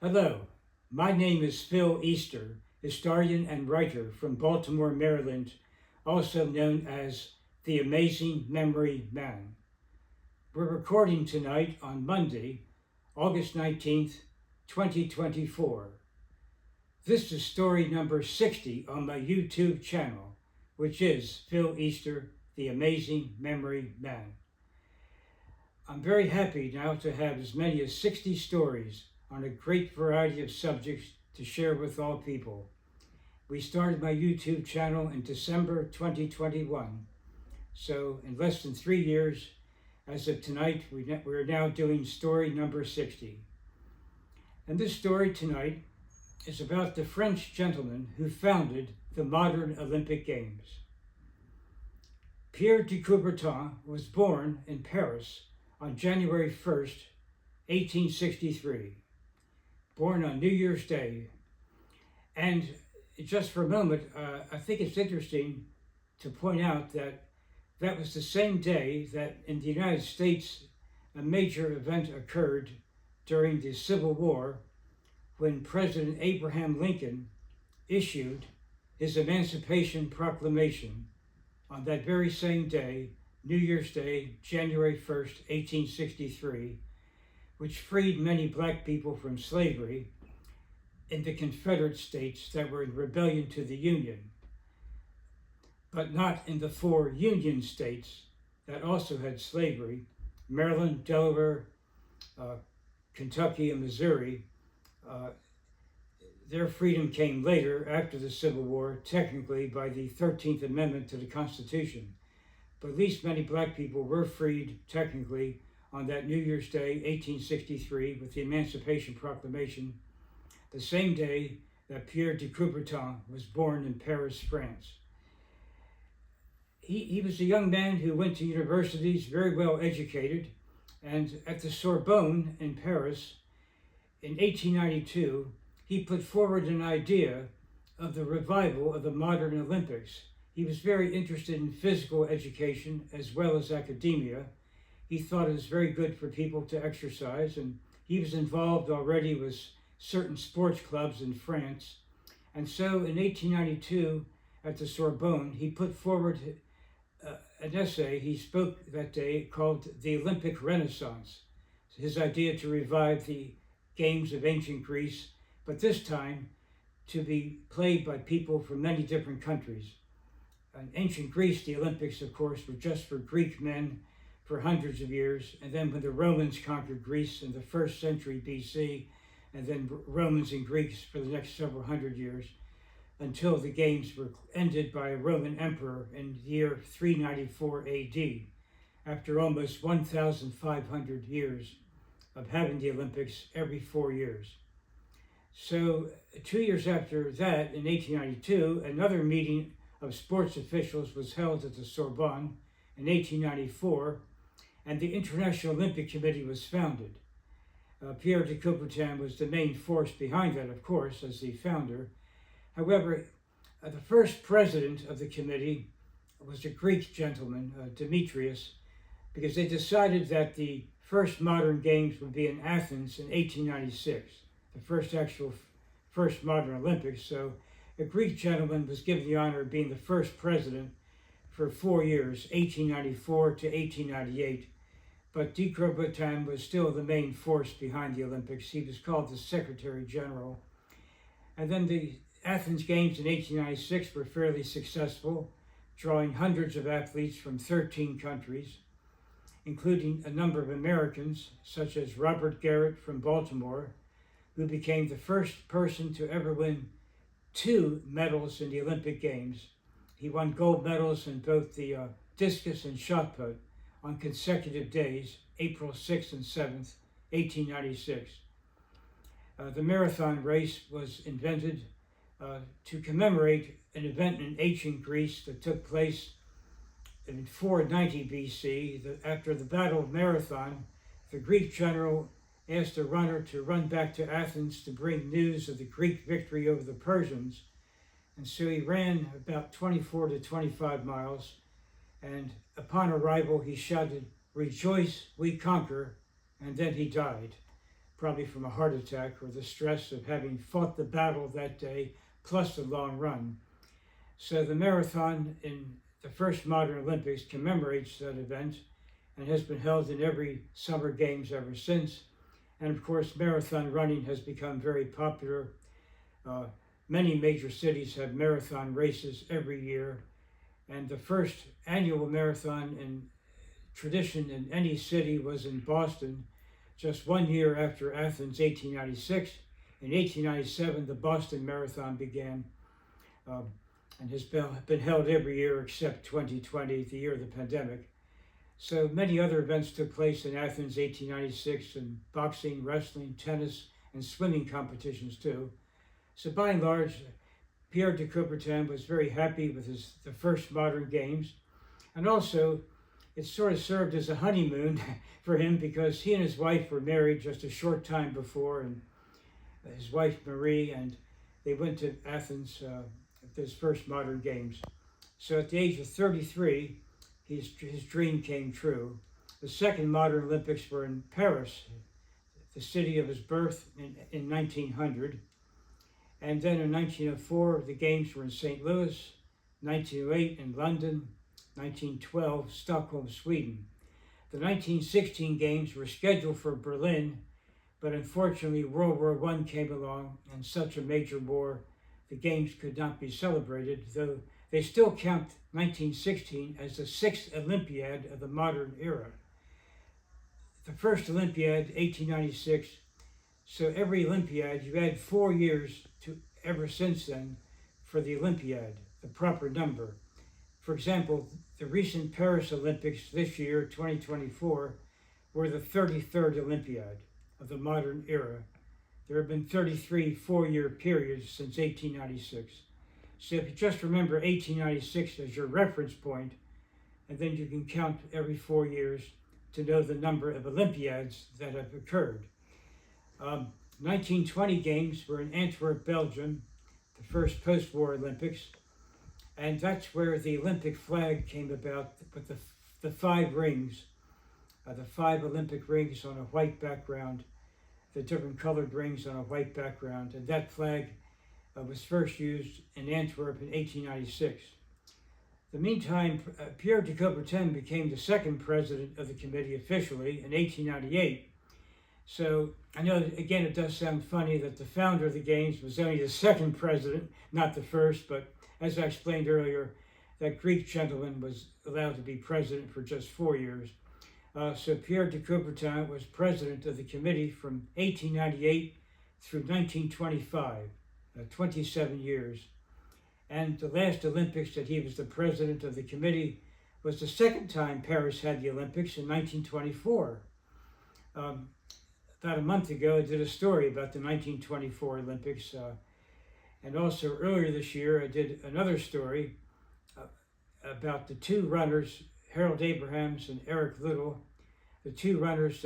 Hello, my name is Phil Easter, historian and writer from Baltimore, Maryland, also known as the Amazing Memory Man. We're recording tonight on Monday, August 19th, 2024. This is story number 60 on my YouTube channel, which is Phil Easter, the Amazing Memory Man. I'm very happy now to have as many as 60 stories on a great variety of subjects to share with all people. We started my YouTube channel in December 2021, so in less than 3 years, as of tonight, we're now doing story number 60. And this story tonight is about the French gentleman who founded the modern Olympic Games. Pierre de Coubertin was born in Paris on January 1st, 1863. Born on New Year's Day. And just for a moment, I think it's interesting to point out that that was the same day that in the United States a major event occurred during the Civil War when President Abraham Lincoln issued his Emancipation Proclamation on that very same day, New Year's Day, January 1st, 1863, which freed many black people from slavery in the Confederate States that were in rebellion to the Union, but not in the 4 Union states that also had slavery: Maryland, Delaware, Kentucky, and Missouri. Their freedom came later, after the Civil War, technically by the 13th Amendment to the Constitution. But at least many black people were freed technically on that New Year's Day, 1863, with the Emancipation Proclamation, the same day that Pierre de Coubertin was born in Paris, France. He was a young man who went to universities, very well educated, and at the Sorbonne in Paris in 1892, he put forward an idea of the revival of the modern Olympics. He was very interested in physical education as well as academia. He thought it was very good for people to exercise, and he was involved already with certain sports clubs in France. And so in 1892, at the Sorbonne, he put forward an essay he spoke that day called The Olympic Renaissance, his idea to revive the games of ancient Greece, but this time to be played by people from many different countries. In ancient Greece, the Olympics, of course, were just for Greek men for hundreds of years, and then when the Romans conquered Greece in the 1st century BC, and then Romans and Greeks for the next several hundred years, until the games were ended by a Roman emperor in the year 394 AD, after almost 1,500 years of having the Olympics every 4 years. So 2 years after that, in 1892, another meeting of sports officials was held at the Sorbonne in 1894, and the International Olympic Committee was founded. Pierre de Coubertin was the main force behind that, of course, as the founder. However, the first president of the committee was a Greek gentleman, Demetrius, because they decided that the first modern games would be in Athens in 1896, the first modern Olympics. So a Greek gentleman was given the honor of being the first president for 4 years, 1894 to 1898. But de Coubertin was still the main force behind the Olympics. He was called the Secretary General. And then the Athens Games in 1896 were fairly successful, drawing hundreds of athletes from 13 countries, including a number of Americans, such as Robert Garrett from Baltimore, who became the first person to ever win 2 medals in the Olympic Games. He won gold medals in both the discus and shot put on consecutive days, April 6th and 7th, 1896. The marathon race was invented to commemorate an event in ancient Greece that took place in 490 BC. After the Battle of Marathon, the Greek general asked a runner to run back to Athens to bring news of the Greek victory over the Persians. And so he ran about 24 to 25 miles, and upon arrival he shouted, "Rejoice, we conquer," and then he died. probably from a heart attack or the stress of having fought the battle that day, plus the long run. So the marathon in the first modern Olympics commemorates that event and has been held in every Summer Games ever since. And of course, marathon running has become very popular. Many major cities have marathon races every year. And the first annual marathon in tradition in any city was in Boston, just 1 year after Athens, 1896. In 1897, the Boston Marathon began and has been held every year except 2020, the year of the pandemic. So many other events took place in Athens, 1896, and boxing, wrestling, tennis, and swimming competitions too. So by and large, Pierre de Coubertin was very happy with the first modern games. And also, it sort of served as a honeymoon for him because he and his wife were married just a short time before, and his wife Marie, and they went to Athens at those first modern games. So at the age of 33, his dream came true. The second modern Olympics were in Paris, the city of his birth, in 1900. And then in 1904, the games were in St. Louis, 1908 in London, 1912, Stockholm, Sweden. The 1916 games were scheduled for Berlin, but unfortunately World War I came along, and such a major war, the games could not be celebrated, though they still count 1916 as the 6th Olympiad of the modern era. The first Olympiad, 1896, so every Olympiad, you add 4 years to ever since then for the Olympiad, the proper number. For example, the recent Paris Olympics this year, 2024, were the 33rd Olympiad of the modern era. There have been 33 4-year periods since 1896. So if you just remember 1896 as your reference point, and then you can count every 4 years to know the number of Olympiads that have occurred. 1920 games were in Antwerp, Belgium, the first post-war Olympics, and that's where the Olympic flag came about with the 5 rings, the 5 Olympic rings on a white background, the different colored rings on a white background, and that flag was first used in Antwerp in 1896. In the meantime, Pierre de Coubertin became the second president of the committee officially in 1898. So I know, again, it does sound funny that the founder of the games was only the second president, not the first, but as I explained earlier, that Greek gentleman was allowed to be president for just 4 years. So Pierre de Coubertin was president of the committee from 1898 through 1925, 27 years. And the last Olympics that he was the president of the committee was the second time Paris had the Olympics in 1924. About a month ago, I did a story about the 1924 Olympics. And also earlier this year, I did another story about the 2 runners, Harold Abrahams and Eric Little, the 2 runners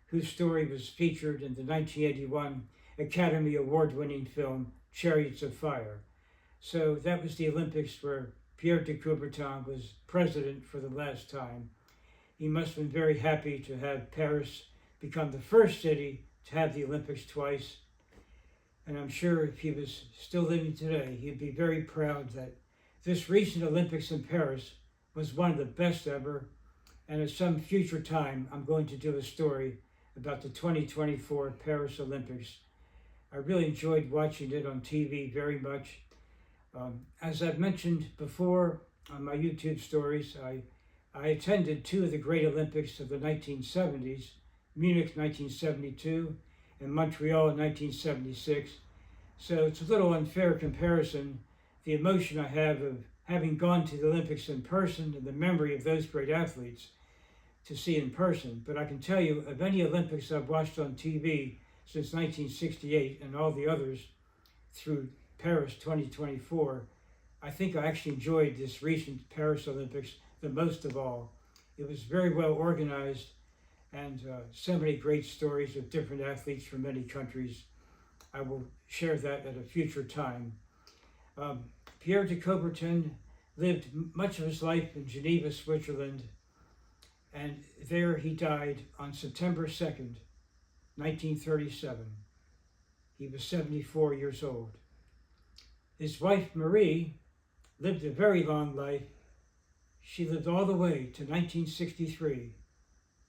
whose story was featured in the 1981 Academy Award-winning film, Chariots of Fire. So that was the Olympics where Pierre de Coubertin was president for the last time. He must have been very happy to have Paris become the first city to have the Olympics twice. And I'm sure if he was still living today, he'd be very proud that this recent Olympics in Paris was one of the best ever. And at some future time, I'm going to do a story about the 2024 Paris Olympics. I really enjoyed watching it on TV very much. As I've mentioned before on my YouTube stories, I attended 2 of the great Olympics of the 1970s, Munich 1972 and Montreal in 1976. So it's a little unfair comparison, the emotion I have of having gone to the Olympics in person and the memory of those great athletes to see in person. But I can tell you, of any Olympics I've watched on TV since 1968 and all the others through Paris 2024, I think I actually enjoyed this recent Paris Olympics the most of all. It was very well organized and so many great stories of different athletes from many countries. I will share that at a future time. Pierre de Coubertin lived much of his life in Geneva, Switzerland, and there he died on September 2nd, 1937. He was 74 years old. His wife, Marie, lived a very long life. She lived all the way to 1963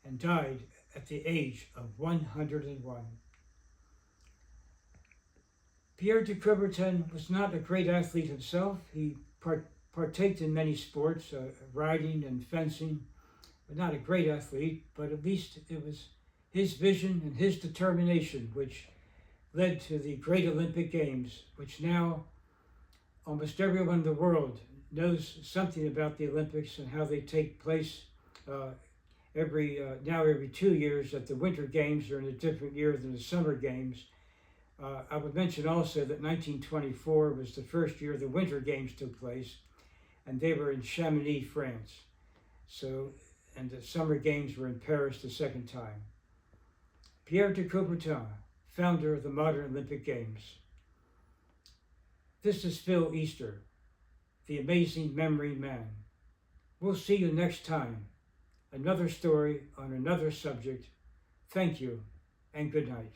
and died at the age of 101. Pierre de Coubertin was not a great athlete himself. He partaked in many sports, riding and fencing, but not a great athlete, but at least it was his vision and his determination which led to the great Olympic Games, which now almost everyone in the world knows something about the Olympics and how they take place every 2 years. That the Winter Games are in a different year than the Summer Games. I would mention also that 1924 was the first year the Winter Games took place, and they were in Chamonix, France. And the Summer Games were in Paris the second time. Pierre de Coubertin, founder of the modern Olympic Games. This is Phil Easter, the amazing memory man. We'll see you next time. Another story on another subject. Thank you and good night.